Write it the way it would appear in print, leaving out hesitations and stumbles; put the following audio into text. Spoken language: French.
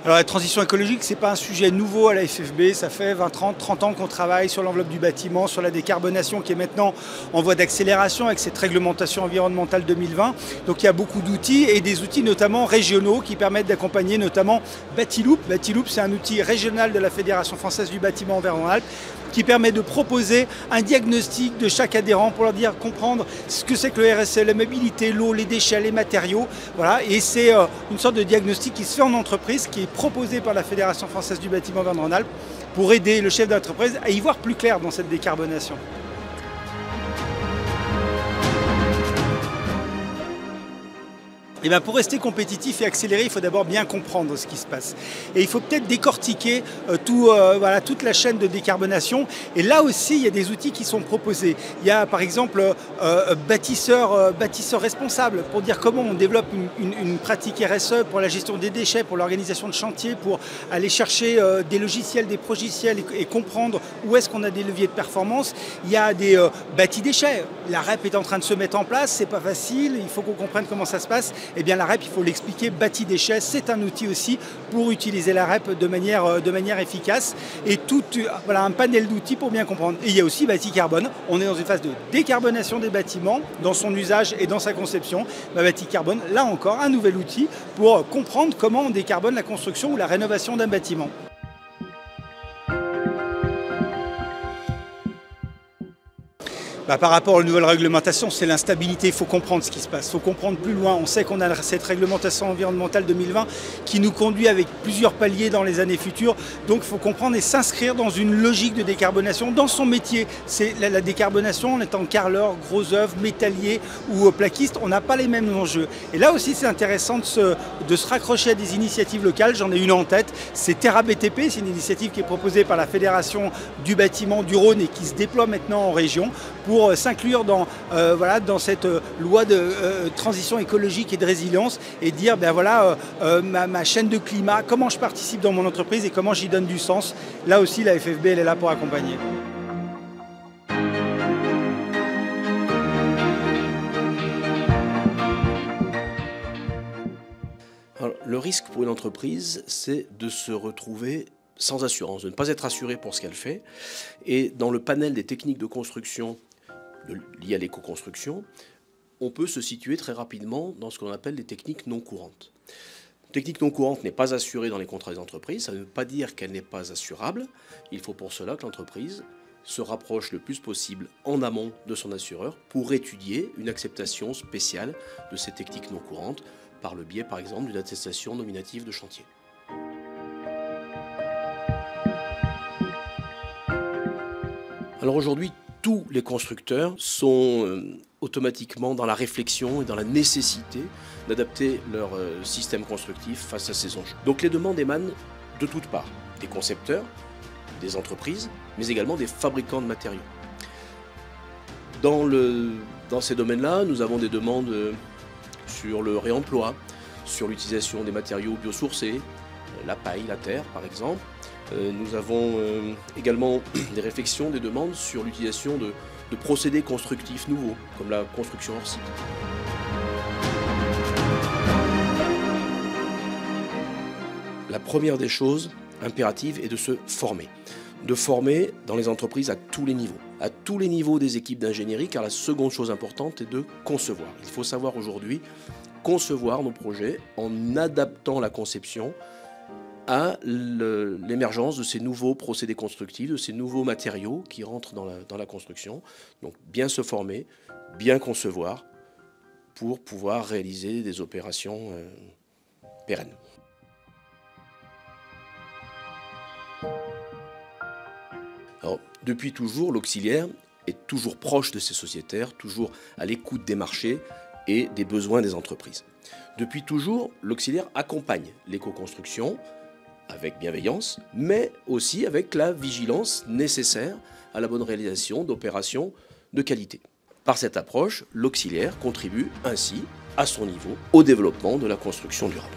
Alors la transition écologique, ce n'est pas un sujet nouveau à la FFB, ça fait 20, 30 ans qu'on travaille sur l'enveloppe du bâtiment, sur la décarbonation qui est maintenant en voie d'accélération avec cette réglementation environnementale 2020. Donc il y a beaucoup d'outils et des outils notamment régionaux qui permettent d'accompagner notamment Batiloop. Batiloop, c'est un outil régional de la Fédération française du bâtiment Auvergne-Rhône-Alpes qui permet de proposer un diagnostic de chaque adhérent pour leur dire comprendre ce que c'est que le RSE, la mobilité, l'eau, les déchets, les matériaux. Voilà. Et c'est une sorte de diagnostic qui se fait en entreprise, qui est proposé par la Fédération française du bâtiment Auvergne-Rhône-Alpes pour aider le chef d'entreprise à y voir plus clair dans cette décarbonation. Et bien pour rester compétitif et accéléré, il faut d'abord bien comprendre ce qui se passe. Et il faut peut-être décortiquer toute la chaîne de décarbonation. Et là aussi, il y a des outils qui sont proposés. Il y a par exemple bâtisseur responsable pour dire comment on développe une pratique RSE pour la gestion des déchets, pour l'organisation de chantier, pour aller chercher des logiciels, des progiciels et comprendre où est-ce qu'on a des leviers de performance. Il y a des bâtis déchets. La REP est en train de se mettre en place, c'est pas facile, il faut qu'on comprenne comment ça se passe. Eh bien la REP, il faut l'expliquer, bâti déchets, c'est un outil aussi pour utiliser la REP de manière efficace. Et un panel d'outils pour bien comprendre. Et il y a aussi bâti carbone. On est dans une phase de décarbonation des bâtiments, dans son usage et dans sa conception. Bâti carbone, là encore, un nouvel outil pour comprendre comment on décarbone la construction ou la rénovation d'un bâtiment. Par rapport aux nouvelles réglementations, c'est l'instabilité, il faut comprendre ce qui se passe, il faut comprendre plus loin. On sait qu'on a cette réglementation environnementale 2020 qui nous conduit avec plusieurs paliers dans les années futures. Donc il faut comprendre et s'inscrire dans une logique de décarbonation dans son métier. C'est la décarbonation en étant carreleur, gros œuvre, métallier ou plaquiste, on n'a pas les mêmes enjeux. Et là aussi c'est intéressant de se raccrocher à des initiatives locales. J'en ai une en tête, c'est Terra BTP, c'est une initiative qui est proposée par la Fédération du bâtiment du Rhône et qui se déploie maintenant en région pour s'inclure dans cette loi de transition écologique et de résilience et dire ma chaîne de climat, comment je participe dans mon entreprise et comment j'y donne du sens. Là aussi la FFB elle est là pour accompagner. Alors, le risque pour une entreprise, c'est de se retrouver sans assurance, de ne pas être assuré pour ce qu'elle fait. Et dans le panel des techniques de construction liées à l'éco-construction, on peut se situer très rapidement dans ce qu'on appelle les techniques non courantes. Une technique non courante n'est pas assurée dans les contrats des entreprises, ça ne veut pas dire qu'elle n'est pas assurable. Il faut pour cela que l'entreprise se rapproche le plus possible en amont de son assureur pour étudier une acceptation spéciale de ces techniques non courantes par le biais, par exemple, d'une attestation nominative de chantier. Alors aujourd'hui, tous les constructeurs sont automatiquement dans la réflexion et dans la nécessité d'adapter leur système constructif face à ces enjeux. Donc les demandes émanent de toutes parts, des concepteurs, des entreprises, mais également des fabricants de matériaux. Dans ces domaines-là, nous avons des demandes sur le réemploi, sur l'utilisation des matériaux biosourcés, la paille, la terre par exemple. Nous avons également des réflexions, des demandes sur l'utilisation de procédés constructifs nouveaux, comme la construction hors site. La première des choses impératives est de se former. De former dans les entreprises à tous les niveaux des équipes d'ingénierie, car la seconde chose importante est de concevoir. Il faut savoir aujourd'hui concevoir nos projets en adaptant la conception à l'émergence de ces nouveaux procédés constructifs, de ces nouveaux matériaux qui rentrent dans la construction. Donc bien se former, bien concevoir pour pouvoir réaliser des opérations pérennes. Alors, depuis toujours, l'auxiliaire est toujours proche de ses sociétaires, toujours à l'écoute des marchés et des besoins des entreprises. Depuis toujours, l'auxiliaire accompagne l'éco-construction avec bienveillance, mais aussi avec la vigilance nécessaire à la bonne réalisation d'opérations de qualité. Par cette approche, l'auxiliaire contribue ainsi à son niveau au développement de la construction durable.